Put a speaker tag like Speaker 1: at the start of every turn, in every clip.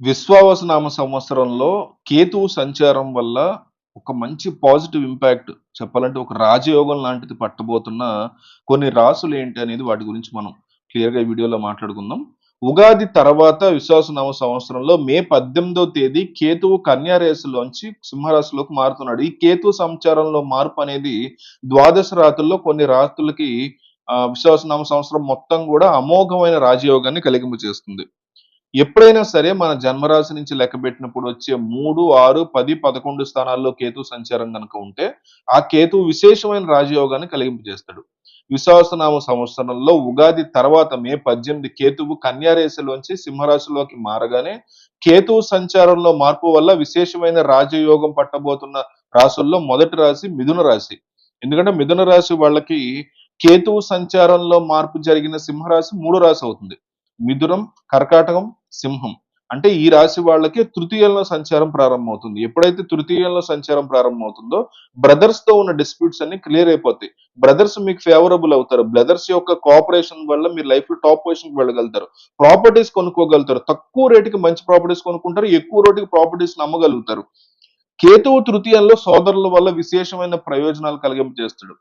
Speaker 1: విశ్వావసనామ సంవత్సరంలో కేతువు సంచారం వల్ల ఒక మంచి పాజిటివ్ ఇంపాక్ట్ చెప్పాలంటే ఒక రాజయోగం లాంటిది పట్టబోతున్న కొన్ని రాసులు ఏంటి అనేది వాటి గురించి మనం క్లియర్‌గా ఈ వీడియోలో మాట్లాడుకుందాం. ఉగాది తర్వాత విశ్వావసనామ సంవత్సరంలో మే 18వ తేదీ కేతువు కన్యా రాశిలోంచి సింహరాశిలోకి మారుతున్నాడు. ఈ కేతు సంచారంలో మార్పు అనేది ద్వాదశ రాతుల్లో కొన్ని రాతులకి విశ్వావసనామ సంవత్సరం మొత్తం గూడా అమోఘమైన రాజయోగాన్ని కలిగింపజేస్తుంది. ఎప్పుడైనా సరే మన జన్మరాశి నుంచి లెక్కబెట్టినప్పుడు వచ్చే 3, 6, 10, 11 స్థానాల్లో కేతు సంచారం గనుక ఉంటే, ఆ కేతువు విశేషమైన రాజయోగాన్ని కలిగింపజేస్తాడు. విశ్వావసనామ సంవత్సరంలో ఉగాది తర్వాత మే 18 కేతువు కన్యా రాశిలోంచి సింహరాశిలోకి మారగానే, కేతువు సంచారంలో మార్పు వల్ల విశేషమైన రాజయోగం పట్టబోతున్న రాసుల్లో మొదటి రాశి మిథున రాశి. ఎందుకంటే మిథున రాశి వాళ్ళకి కేతువు సంచారంలో మార్పు జరిగిన సింహరాశి మూడో రాశి అవుతుంది. మిథునం, కర్కాటకం, సింహం. అంటే ఈ రాశి వాళ్ళకి తృతీయంలో సంచారం ప్రారంభమవుతుంది. ఎప్పుడైతే తృతీయంలో సంచారం ప్రారంభమవుతుందో బ్రదర్స్‌తో ఉన్న డిస్ప్యూట్స్ అన్నీ క్లియర్ అయిపోతాయి. బ్రదర్స్ మీకు ఫేవరబుల్ అవుతారు. బ్రదర్స్ యొక్క కోఆపరేషన్ వల్ల మీరు లైఫ్‌లో టాప్ పొజిషన్‌కి వెళ్ళగలుగుతారు. ప్రాపర్టీస్ కొనుక్కోగలుగుతారు. తక్కువ రేట్‌కి మంచి ప్రాపర్టీస్ కొనుక్కుంటారు. ఎక్కువ రేట్‌కి ప్రాపర్టీస్‌ని అమ్మగలుగుతారు. కేతువు తృతీయంలో సోదరుల వల్ల విశేషమైన ప్రయోజనాలు కలిగింపజేస్తాడు.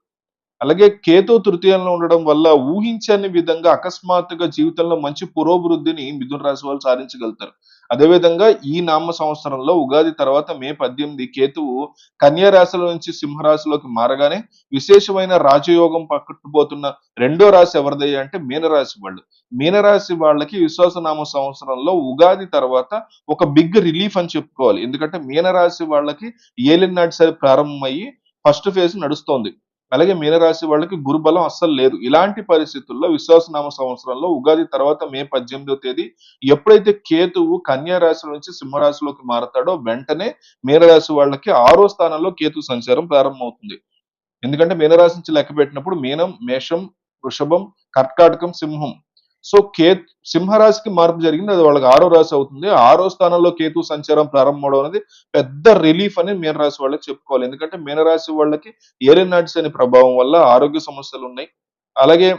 Speaker 1: అలాగే కేతు తృతీయంలో ఉండడం వల్ల ఊహించని విధంగా అకస్మాత్తుగా జీవితంలో మంచి పురోభివృద్ధిని మిథున రాశి వాళ్ళు సాధించగలుగుతారు. అదేవిధంగా ఈ నామ సంవత్సరంలో ఉగాది తర్వాత మే 18 కేతువు కన్యా రాశిలో నుంచి సింహరాశిలోకి మారగానే విశేషమైన రాజయోగం పట్టుకుపోతున్న రెండో రాశి ఎవరిదయ్యా అంటే మీనరాశి వాళ్ళు. మీనరాశి వాళ్ళకి విశ్వాసనామ సంవత్సరంలో ఉగాది తర్వాత ఒక బిగ్ రిలీఫ్ అని చెప్పుకోవాలి. ఎందుకంటే మీనరాశి వాళ్ళకి ఏలినాటి సరి ప్రారంభమయ్యి ఫస్ట్ ఫేజ్ నడుస్తోంది. అలాగే మీనరాశి వాళ్ళకి గురుబలం అస్సలు లేదు. ఇలాంటి పరిస్థితుల్లో విశ్వావసనామ సంవత్సరంలో ఉగాది తర్వాత మే 18వ తేదీ ఎప్పుడైతే కేతువు కన్యా రాశి నుంచి సింహరాశిలోకి మారతాడో వెంటనే మీనరాశి వాళ్ళకి 6వ స్థానంలో కేతు సంచారం ప్రారంభమవుతుంది. ఎందుకంటే మీనరాశి నుంచి లెక్కపెట్టినప్పుడు మీనం, మేషం, వృషభం, కర్కాటకం, సింహం. సో సింహరాశికి మార్పు జరిగింది. అది వాళ్ళకి 6వ రాశి అవుతుంది. 6వ స్థానంలో కేతు సంచారం ప్రారంభమవడం అనేది పెద్ద రిలీఫ్ అని మీనరాశి వాళ్ళకి చెప్పుకోవాలి. ఎందుకంటే మీనరాశి వాళ్ళకి ఏలినాటి శని ప్రభావం వల్ల ఆరోగ్య సమస్యలున్నాయి. అలాగే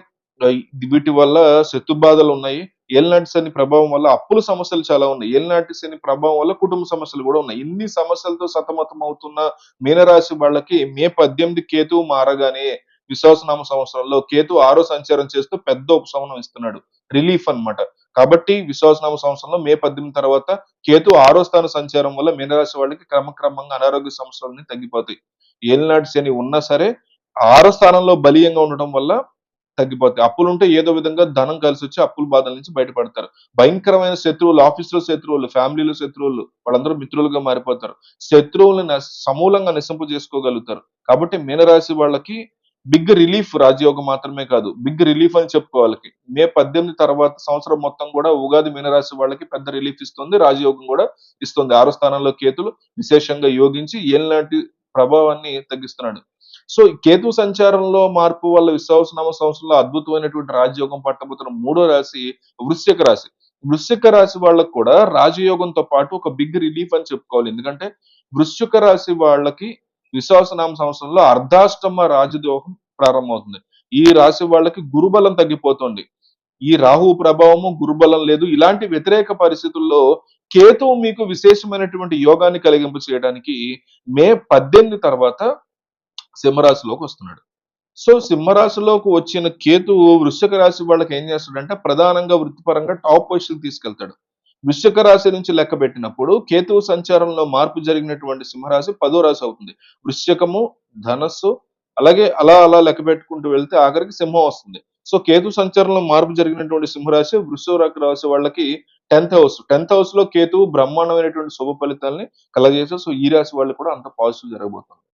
Speaker 1: ఆహ్, వీటి వల్ల శత్రు బాధలున్నాయి. ఏలినాటి శని ప్రభావం వల్ల అప్పుల సమస్యలు చాలా ఉన్నాయి. ఏలినాటి శని ప్రభావం వల్ల కుటుంబ సమస్యలు గూడా ఉన్నాయి. ఇన్ని సమస్యలతో సతమతమవుతున్న మీనరాశి వాళ్ళకి మే 18 కేతువు మారగానే విశ్వావసనామ సంవత్సరంలో కేతు 6 సంచారం చేస్తూ పెద్ద ఉపశమనం ఇస్తున్నాడు. రిలీఫ్ అన్నమాట. కాబట్టి విశ్వావసనామ సంవత్సరంలో మే 18 తర్వాత కేతు 6 స్థాన సంచారం వల్ల మీనరాశి వాళ్ళకి క్రమక్రమంగా అనారోగ్య సమస్యలన్నీ తగ్గిపోతాయి. ఏలినాటి శని ఉన్నా సరే 6 స్థానంలో బలీయంగా ఉండటం వల్ల తగ్గిపోతాయి. అప్పులుంటే ఏదో విధంగా ధనం కలిసొచ్చి అప్పుల బాధల నుంచి బయటపడతారు. భయంకరమైన శత్రువులు, ఆఫీస్‌లో శత్రువులు, ఫ్యామిలీలో శత్రువులు వాళ్ళందరూ మిత్రులుగా మారిపోతారు. శత్రువులని సమూలంగా నిస్సంపు చేసుకోగలుగుతారు. కాబట్టి మీనరాశి వాళ్ళకి బిగ్ రిలీఫ్ రాజయోగం మాత్రమే కాదు. బిగ్ రిలీఫ్ అని చెప్పుకోవాలి. మే 18 తర్వాత సంవత్సరం మొత్తం కూడా ఉగాది మీనరాశి వాళ్ళకి పెద్ద రిలీఫ్ ఇస్తుంది. రాజయోగం కూడా ఇస్తుంది. 6 స్థానంలో కేతులు విశేషంగా యోగించి ఏలినాటి ప్రభావాన్ని తగ్గిస్తున్నాడు. సో, ఈ కేతు సంచారంలో మార్పు వల్ల విశ్వావసనామ సంవత్సరంలో అద్భుతమైనటువంటి రాజయోగం పట్టబోతున్న మూడో రాశి వృశ్చిక రాశి. వృశ్చిక రాశి వాళ్ళకి కూడా రాజయోగంతో పాటు ఒక బిగ్ రిలీఫ్ అని చెప్పుకోవాలి. ఎందుకంటే వృశ్చిక రాశి వాళ్ళకి విశ్వావసనామ సంవత్సరంలో అర్ధాష్టమ రాజయోగం ప్రారంభమవుతుంది. ఈ రాశి వాళ్ళకి గురుబలం తగ్గిపోతుంది. ఈ రాహువు ప్రభావము, గురుబలం లేదు. ఇలాంటి వ్యతిరేక పరిస్థితుల్లో కేతువు మీకు విశేషమైనటువంటి యోగాన్ని కలిగింప చేయడానికి మే 18 తర్వాత సింహరాశిలోకొస్తున్నాడు. సో, సింహరాశిలోకి వచ్చిన కేతువు వృశ్చిక రాశి వాళ్ళకి ఏం చేస్తాడంటే, ప్రధానంగా వృత్తిపరంగా టాప్ పొజిషన్‌కి తీసుకెళ్తాడు. వృశ్చిక రాశి నుంచి లెక్కబెట్టినప్పుడు కేతువు సంచారంలో మార్పు జరిగినటువంటి సింహరాశి 10వ రాశి అవుతుంది. వృశ్చికము, ధనస్సు అలాగే అలా అలా లెక్కబెట్టుకుంటూ వెళ్తే ఆఖరికి సింహం వస్తుంది. సో, కేతు సంచారంలో మార్పు జరిగినటువంటి సింహరాశి వృషభ రాశి వాళ్ళకి 10థ్ హౌస్. 10థ్ హౌస్‌లో కేతువు బ్రహ్మాండమైనటువంటి శుభ ఫలితాల్ని కలగజేస్తాడు. సో, ఈ రాశి వాళ్ళకి కూడా అంత పాజిటివ్ జరగబోతుంది.